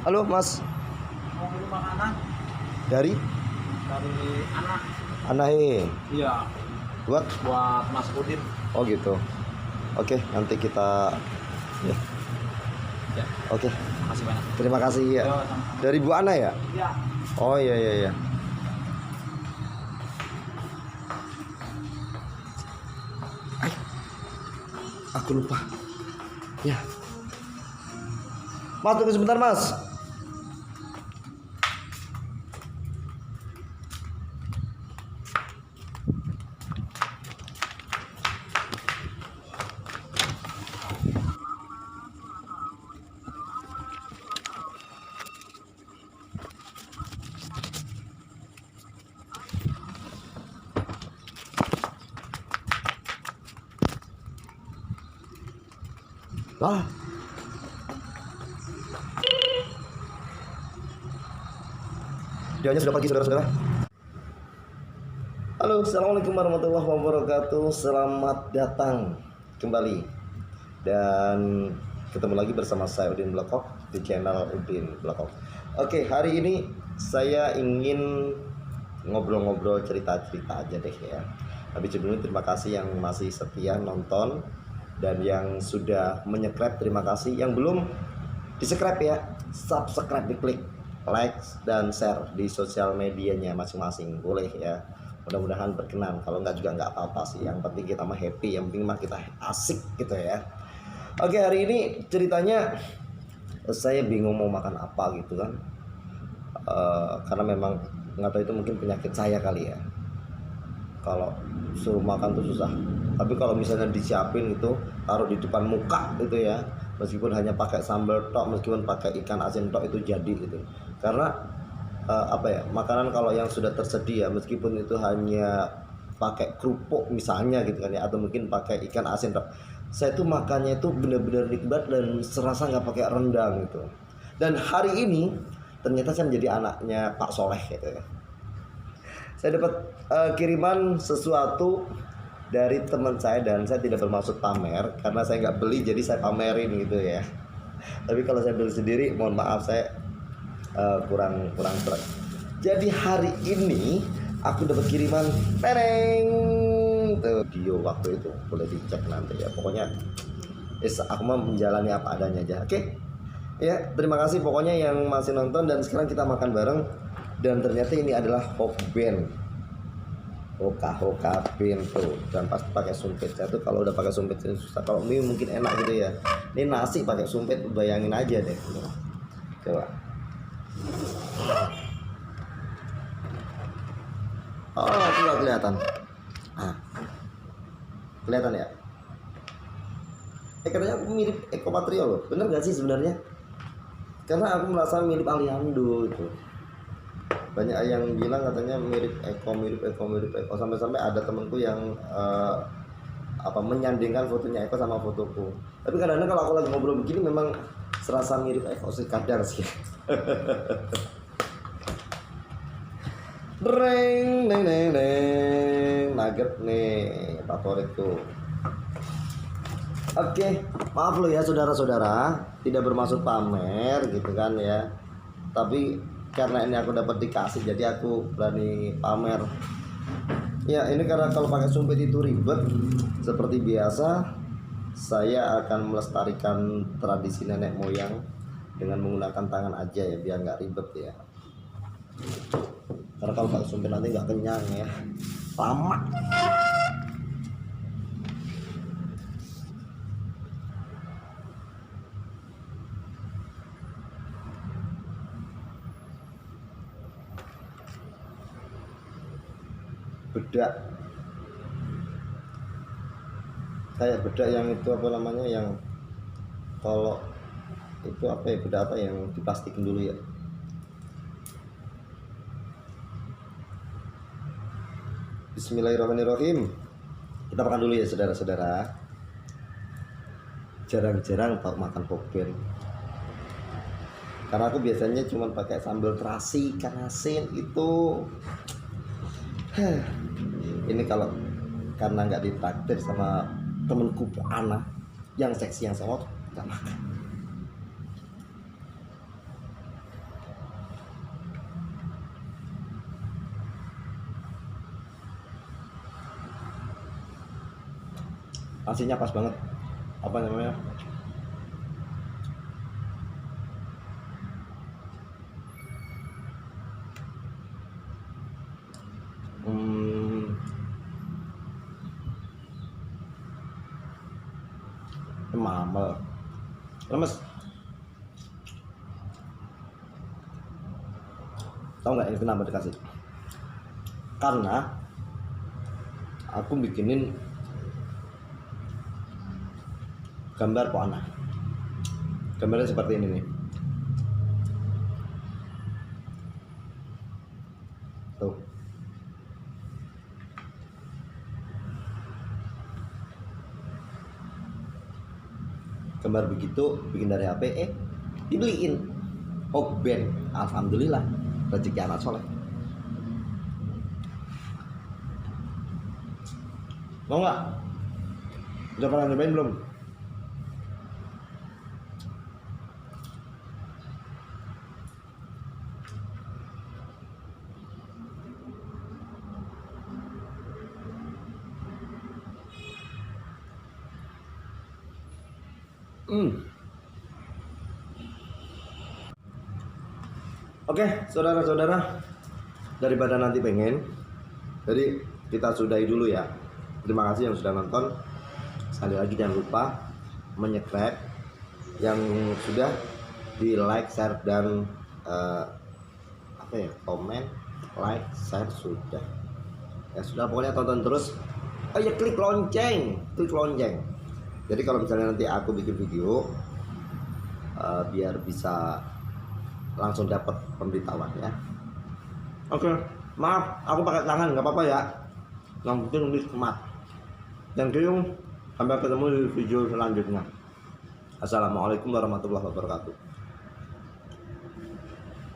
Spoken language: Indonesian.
Halo Mas, Mau beli makanan dari dari anak. Anahe. Iya, Buat? buat Mas Udin. Oh gitu. Oke, nanti kita ya. Ya, Oke, makasih banyak. terima kasih ya. Yo, sama-sama. Dari Bu Ana ya? Iya. Oh iya iya iya. Ay, aku lupa. Ya. Mas tunggu sebentar Mas. Lah. Dianya sudah pergi saudara-saudara. Halo, assalamualaikum warahmatullahi wabarakatuh. Selamat datang kembali dan ketemu lagi bersama saya Udin Blokok di channel Udin Blokok. Oke, hari ini saya ingin ngobrol-ngobrol cerita-cerita aja deh ya. Tapi sebelumnya terima kasih yang masih setia nonton dan yang sudah menyubscribe, terima kasih. Yang belum di-subscribe ya, subscribe, diklik like dan share di sosial medianya masing-masing, boleh ya. Mudah-mudahan berkenan, kalau nggak juga nggak apa-apa sih, yang penting kita mah happy, yang penting mah kita asik gitu ya. Oke, hari ini ceritanya saya bingung mau makan apa gitu kan. Karena memang nggak tahu itu mungkin penyakit saya kali ya, kalau suruh makan tuh susah. Tapi kalau misalnya disiapin itu, taruh di depan muka gitu ya, meskipun hanya pakai sambal tok, meskipun pakai ikan asin tok, itu jadi gitu. Karena apa ya, makanan kalau yang sudah tersedia, meskipun itu hanya pakai kerupuk misalnya gitu kan ya, atau mungkin pakai ikan asin tok, saya tuh makannya itu benar-benar nikmat dan serasa nggak pakai rendang gitu. Dan hari ini ternyata saya menjadi anaknya Pak Soleh gitu ya. Saya dapat kiriman sesuatu dari teman saya, dan saya tidak bermaksud pamer karena saya nggak beli, jadi saya pamerin gitu ya. Tapi kalau saya beli sendiri, mohon maaf, saya kurang trek. Jadi hari ini aku dapat kiriman tereng tuh, video waktu itu boleh dicek nanti ya. Pokoknya aku mau menjalani apa adanya aja. Oke ya, terima kasih pokoknya yang masih nonton, dan sekarang kita makan bareng. Dan ternyata ini adalah Hokben, Hoka tuh, dan pasti pakai sumpit. Saya tuh kalau udah pakai sumpit ini susah. Kalau mie mungkin enak gitu ya, ini nasi pakai sumpit, bayangin aja deh. Coba. Oh, itu nggak kelihatan. Kelihatan ya? Katanya aku mirip Eko Patrio loh. Bener gak sih sebenarnya? Karena aku merasa mirip Aliando itu. Banyak yang bilang katanya mirip Eko. Sampai-sampai ada temanku yang menyandingkan fotonya Eko sama fotoku. Tapi kadang-kadang kalau aku lagi ngobrol begini memang serasa mirip Eko sih, kadang sih. Neng nugget nih favoritku. Oke, maaf lo ya saudara-saudara, tidak bermaksud pamer gitu kan ya. Tapi karena ini aku dapat dikasih, jadi aku berani pamer. Ya, ini karena kalau pakai sumpit itu ribet. Seperti biasa, saya akan melestarikan tradisi nenek moyang dengan menggunakan tangan aja ya, biar nggak ribet ya. Karena kalau pakai sumpit nanti nggak kenyang ya, lama. Bedak, kayak bedak yang itu apa namanya, yang kalau itu apa ya, bedak apa yang diplastikin dulu ya. Bismillahirrahmanirrahim. Kita makan dulu ya saudara-saudara. Jarang-jarang makan Hokben, karena aku biasanya cuma pakai sambal terasi, ikan asin itu. Ini kalau karena nggak ditraktir sama temenku Ana yang seksi yang sama, nggak makan. Nasinya pas banget. Apa namanya? Mamel. Lemes. Tahu nggak ini kenapa dikasih? Karena aku bikinin gambar pohon. Gambarnya seperti ini nih. Tuh. Gambar begitu bikin dari HP, dibeliin. Oh, Ben. Alhamdulillah. Rezeki anak soleh. Mau nggak? Udah pernah nyobain belum? Oke, saudara-saudara, daripada nanti pengen, jadi kita sudahi dulu ya. Terima kasih yang sudah nonton. Sekali lagi jangan lupa menyubscribe, yang sudah di like, share dan komen, like, share sudah. Ya sudah, pokoknya tonton terus. Oh ya, klik lonceng. Jadi kalau misalnya nanti aku bikin video, biar bisa langsung dapat pemberitahuan ya. Oke, maaf aku pakai tangan nggak apa-apa ya. Yang penting nikmat. Thank you. Sampai ketemu di video selanjutnya. Assalamualaikum warahmatullahi wabarakatuh.